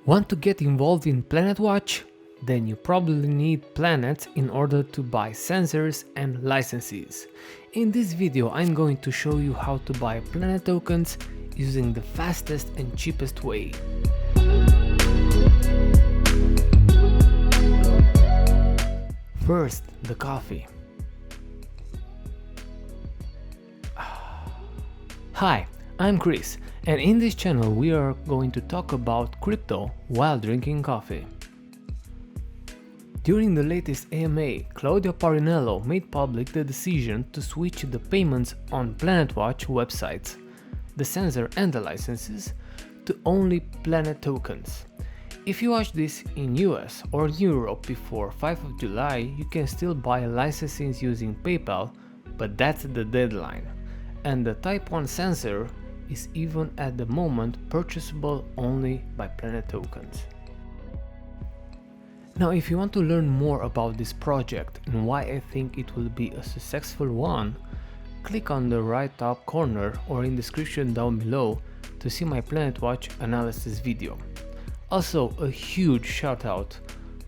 Want to get involved in PlanetWatch? Then you probably need Planet in order to buy sensors and licenses. In this video I'm going to show you how to buy Planet tokens using the fastest and cheapest way. First, the coffee. Hi, I'm Chris, and in this channel we are going to talk about crypto while drinking coffee. During the latest AMA, Claudio Parinello made public the decision to switch the payments on PlanetWatch websites, the sensor and the licenses, to only Planet tokens. If you watch this in US or Europe before 5th of July, you can still buy licenses using PayPal, but that's the deadline. And the Type 1 sensor is even at the moment purchasable only by Planet tokens. Now, if you want to learn more about this project and why I think it will be a successful one, click on the right top corner or in the description down below to see my PlanetWatch Analysis video. Also, a huge shout out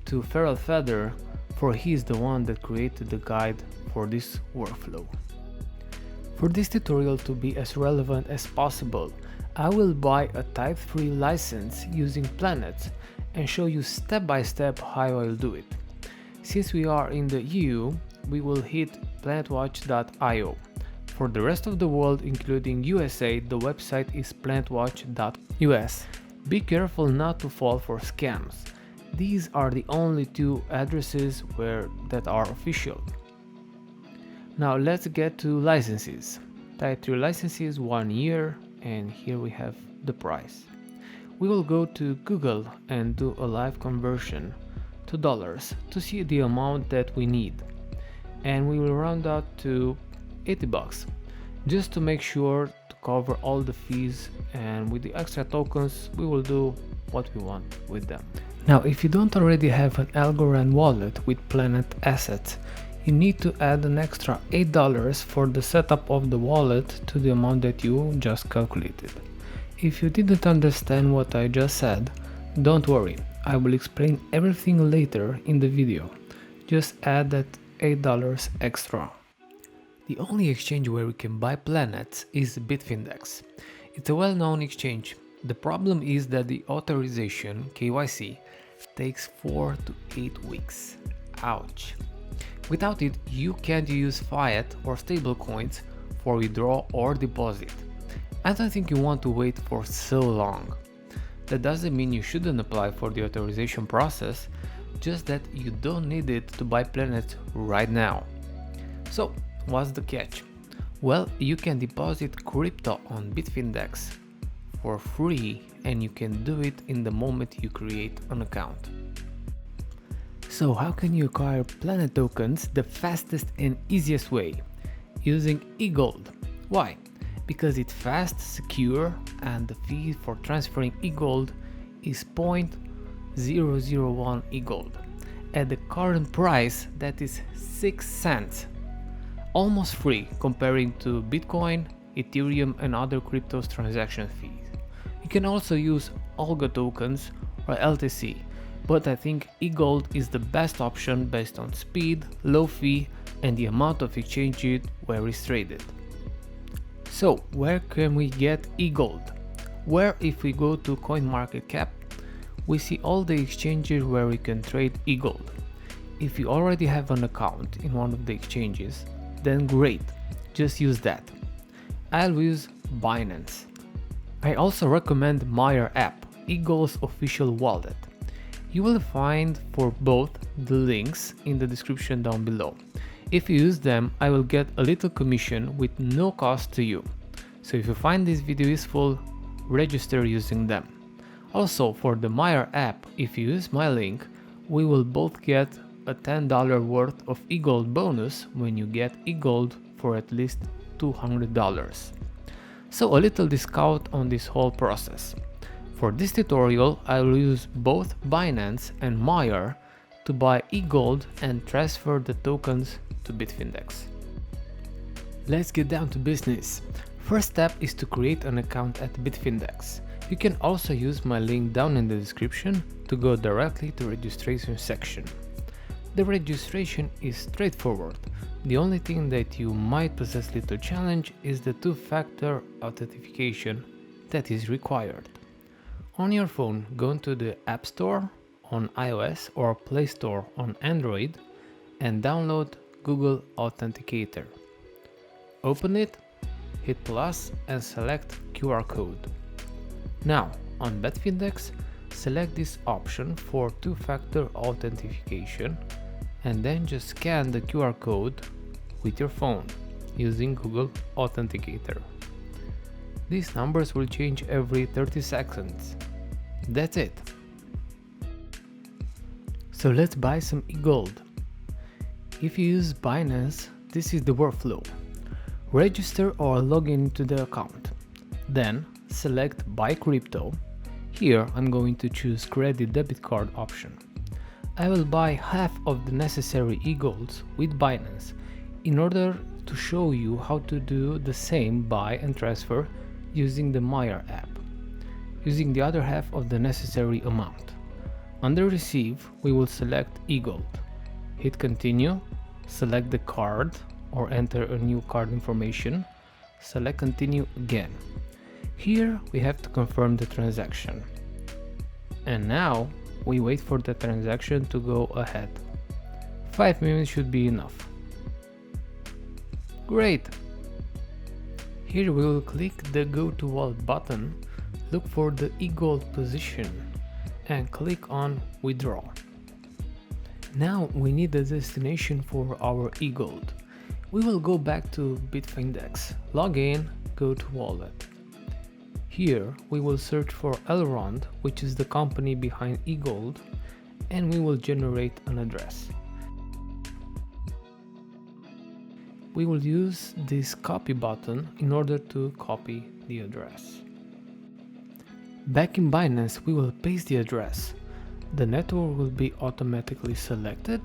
to Feral Feather, for he is the one that created the guide for this workflow. For this tutorial to be as relevant as possible, I will buy a Type 3 license using Planet and show you step by step how I'll do it. Since we are in the EU, we will hit planetwatch.io. For the rest of the world, including USA, the website is planetwatch.us. Be careful not to fall for scams. These are the only two addresses that are official. Now let's get to licenses. Type 3 licenses 1 year, and here we have the price. We will go to Google and do a live conversion to dollars to see the amount that we need, and we will round out to 80 bucks just to make sure to cover all the fees, and with the extra tokens we will do what we want with them. Now, if you don't already have an Algorand wallet with Planet assets, you need to add an extra $8 for the setup of the wallet to the amount that you just calculated. If you didn't understand what I just said, don't worry, I will explain everything later in the video. Just add that $8 extra. The only exchange where we can buy planets is Bitfindex. It's a well-known exchange. The problem is that the authorization, KYC, takes 4 to 8 weeks. Ouch. Without it, you can't use fiat or stablecoins for withdrawal or deposit. I don't think you want to wait for so long. That doesn't mean you shouldn't apply for the authorization process, just that you don't need it to buy Planet right now. So, what's the catch? Well, you can deposit crypto on Bitfinex for free, and you can do it in the moment you create an account. So how can you acquire Planet tokens the fastest and easiest way? Using EGLD. Why? Because it's fast, secure, and the fee for transferring EGLD is 0.001 EGLD. At the current price, that is 6 cents. Almost free comparing to Bitcoin, Ethereum and other cryptos transaction fees. You can also use Algo tokens or LTC, but I think EGLD is the best option based on speed, low fee and the amount of exchanges where it's traded. So where can we get EGLD? Where, if we go to CoinMarketCap, we see all the exchanges where we can trade EGLD. If you already have an account in one of the exchanges, then great, just use that. I'll use Binance. I also recommend Maiar app, EGLD's official wallet. You will find for both the links in the description down below. If you use them, I will get a little commission with no cost to you. So if you find this video useful, register using them. Also, for the Maiar app, if you use my link, we will both get a $10 worth of EGLD bonus when you get EGLD for at least $200. So a little discount on this whole process. For this tutorial, I will use both Binance and Maiar to buy EGLD and transfer the tokens to Bitfindex. Let's get down to business. First step is to create an account at Bitfindex. You can also use my link down in the description to go directly to registration section. The registration is straightforward. The only thing that you might possess little challenge is the two-factor authentication that is required. On your phone, go into the App Store on iOS or Play Store on Android and download Google Authenticator. Open it, hit plus and select QR code. Now, on Bitfindex, select this option for two-factor authentication and then just scan the QR code with your phone using Google Authenticator. These numbers will change every 30 seconds. That's it. So let's buy some EGLD. If you use Binance, this is the workflow. Register or log into the account. Then select Buy Crypto. Here I'm going to choose Credit Debit Card option. I will buy half of the necessary EGLDs with Binance in order to show you how to do the same buy and transfer using the Maiar app, using the other half of the necessary amount. Under Receive, we will select EGLD. Hit Continue, select the card or enter a new card information, select Continue again. Here we have to confirm the transaction. And now we wait for the transaction to go ahead. 5 minutes should be enough. Great! Here we will click the Go to Wallet button, look for the EGLD position and click on Withdraw. Now we need a destination for our EGLD. We will go back to Bitfinex, log in, go to Wallet. Here we will search for Algorand, which is the company behind EGLD, and we will generate an address. We will use this copy button in order to copy the address. Back in Binance, we will paste the address. The network will be automatically selected,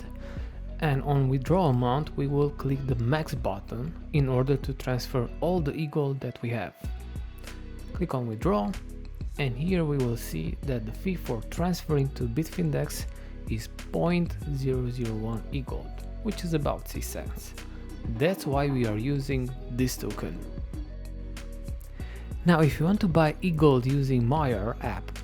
and on withdraw amount we will click the max button in order to transfer all the EGLD that we have. Click on withdraw, and here we will see that the fee for transferring to Bitfindex is 0.001 EGLD, which is about 6 cents. That's why we are using this token. Now if you want to buy EGLD using Maiar app,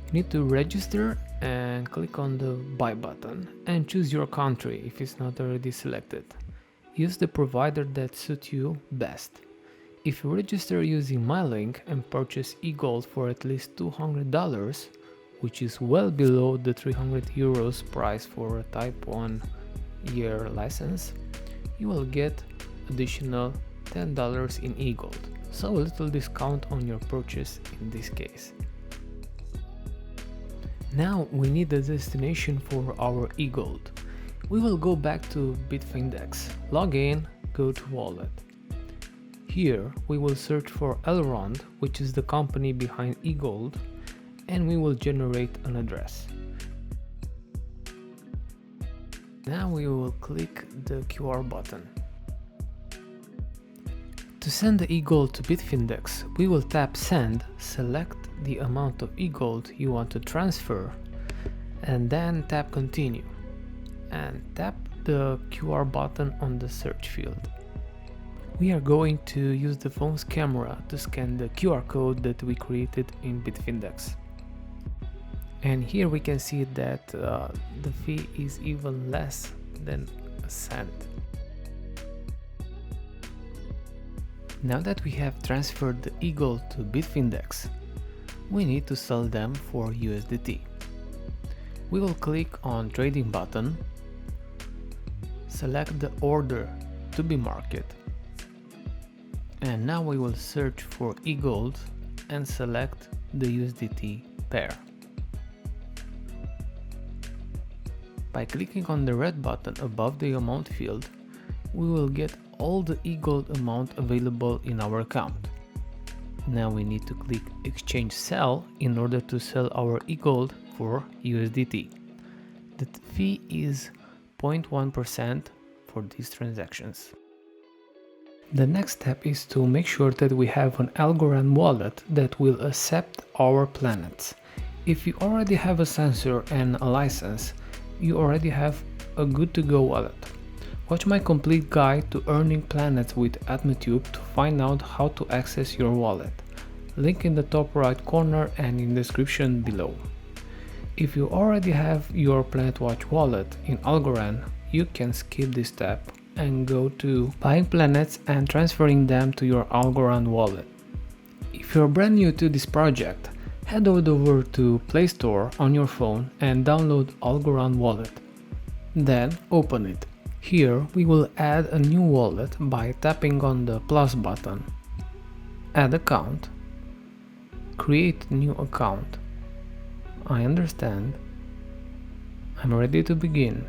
you need to register and click on the buy button and choose your country if it's not already selected. Use the provider that suits you best. If you register using my link and purchase EGLD for at least $200, which is well below the 300 euros price for a Type 1 year license, you will get additional $10 in EGLD, so a little discount on your purchase in this case. Now we need a destination for our EGLD. We will go back to Bitfinex, log in, go to Wallet. Here we will search for Algorand, which is the company behind EGLD, and we will generate an address. Now we will click the QR button. To send the EGLD to Bitfindex, we will tap Send, select the amount of EGLD you want to transfer, and then tap Continue, and tap the QR button on the search field. We are going to use the phone's camera to scan the QR code that we created in Bitfindex. And here we can see that the fee is even less than a cent. Now that we have transferred the EGLD to Bitfindex, we need to sell them for USDT. We will click on Trading button, select the order to be market, and now we will search for EGLD and select the USDT pair. By clicking on the red button above the amount field, we will get all the EGLD amount available in our account. Now we need to click Exchange Sell in order to sell our EGLD for USDT. The fee is 0.1% for these transactions. The next step is to make sure that we have an Algorand wallet that will accept our planets. If you already have a sensor and a license, you already have a good to go wallet. Watch my complete guide to earning planets with Atmotube to find out how to access your wallet. Link in the top right corner and in the description below. If you already have your PlanetWatch wallet in Algorand, you can skip this step and go to buying planets and transferring them to your Algorand wallet. If you're brand new to this project, head over to Play Store on your phone and download Algorand wallet. Then open it. Here we will add a new wallet by tapping on the plus button. Add account. Create new account. I understand. I'm ready to begin.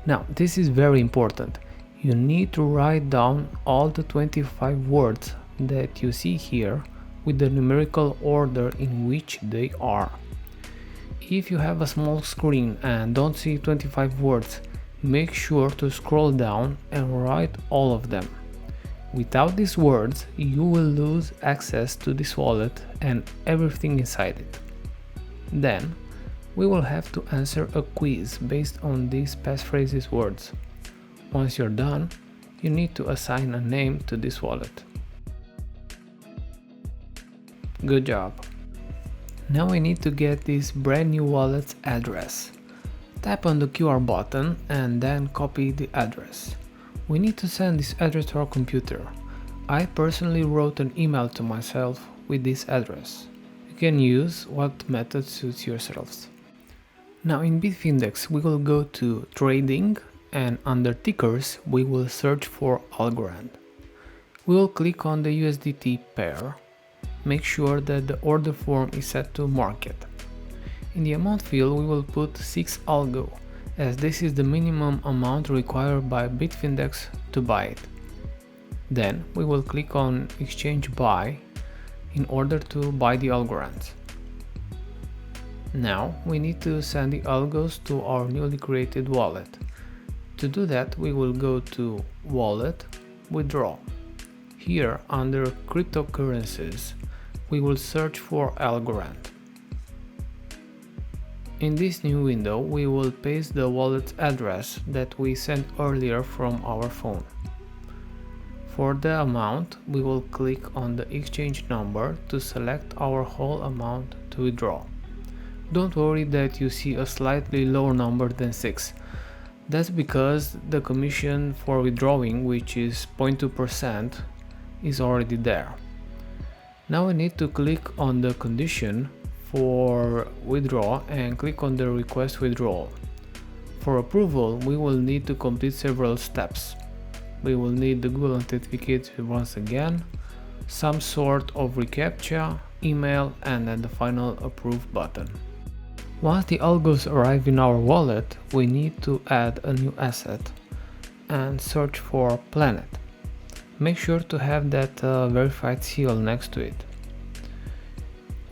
Now, this is very important. You need to write down all the 25 words that you see here with the numerical order in which they are. If you have a small screen and don't see 25 words, make sure to scroll down and write all of them. Without these words, you will lose access to this wallet and everything inside it. Then, we will have to answer a quiz based on these passphrases words. Once you're done, you need to assign a name to this wallet. Good job! Now we need to get this brand new wallet's address. Tap on the QR button and then copy the address. We need to send this address to our computer. I personally wrote an email to myself with this address. You can use what method suits yourselves. Now in Bitfindex we will go to Trading and under Tickers we will search for Algorand. We will click on the USDT pair. Make sure that the order form is set to Market. In the amount field we will put 6 Algo, as this is the minimum amount required by Bitfindex to buy it. Then we will click on Exchange Buy in order to buy the Algorand. Now we need to send the Algos to our newly created wallet. To do that we will go to Wallet, Withdraw. Here under Cryptocurrencies we will search for Algorand. In this new window we will paste the wallet's address that we sent earlier from our phone. For the amount we will click on the exchange number to select our whole amount to withdraw. Don't worry that you see a slightly lower number than 6. That's because the commission for withdrawing, which is 0.2%, is already there. Now we need to click on the condition for withdraw and click on the request withdrawal. For approval we will need to complete several steps. We will need the Google Authenticator once again, some sort of reCAPTCHA, email and then the final approve button. Once the Algos arrive in our wallet, we need to add a new asset and search for Planet. Make sure to have that verified seal next to it.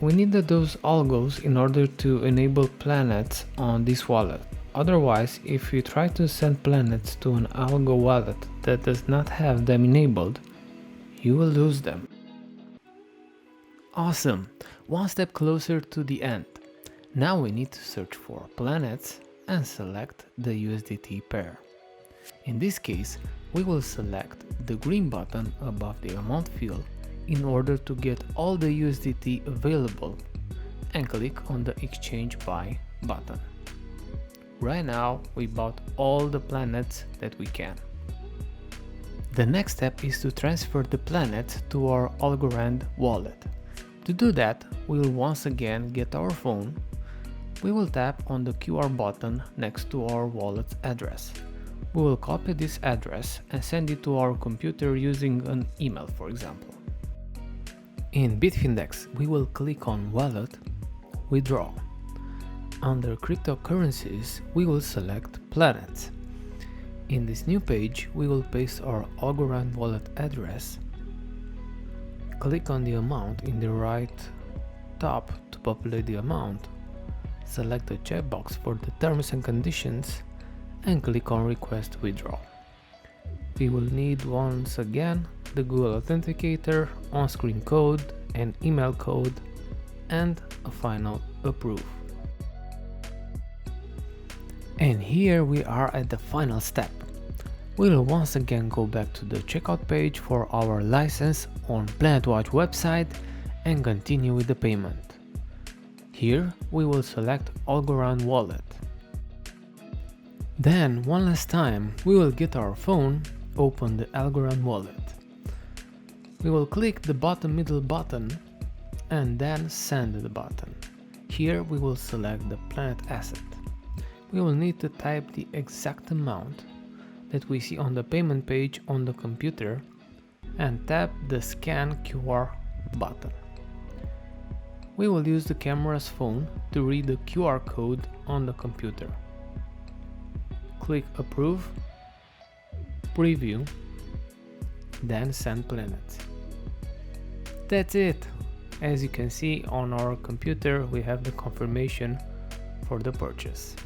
We need those Algos in order to enable planets on this wallet. Otherwise, if you try to send planets to an Algo wallet that does not have them enabled, you will lose them. Awesome! One step closer to the end. Now we need to search for planets and select the USDT pair. In this case, we will select the green button above the amount field in order to get all the USDT available and click on the Exchange Buy button. Right now we bought all the planets that we can. The next step is to transfer the planets to our Algorand wallet. To do that, we will once again get our phone. We will tap on the QR button next to our wallet's address. We will copy this address and send it to our computer using an email, for example. In Bitfinex, we will click on Wallet, Withdraw. Under Cryptocurrencies, we will select Planets. In this new page, we will paste our Algorand wallet address. Click on the amount in the right top to populate the amount. Select the checkbox for the terms and conditions and click on Request Withdraw. We will need once again the Google Authenticator, on-screen code, an email code, and a final approve. And here we are at the final step. We will once again go back to the checkout page for our license on PlanetWatch website and continue with the payment. Here we will select Algorand wallet. Then one last time we will get our phone, open the Algorand wallet. We will click the bottom middle button and then send the button. Here we will select the Planet asset. We will need to type the exact amount that we see on the payment page on the computer and tap the scan QR button. We will use the camera's phone to read the QR code on the computer. Click approve, preview, then send Planet. That's it! As you can see on our computer we have the confirmation for the purchase.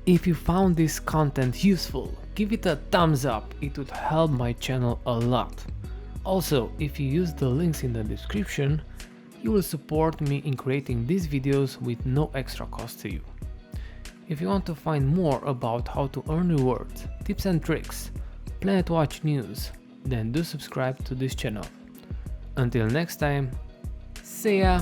If you found this content useful, give it a thumbs up, it would help my channel a lot. Also, if you use the links in the description, you will support me in creating these videos with no extra cost to you. If you want to find more about how to earn rewards, tips and tricks, PlanetWatch news, then do subscribe to this channel. Until next time, see ya!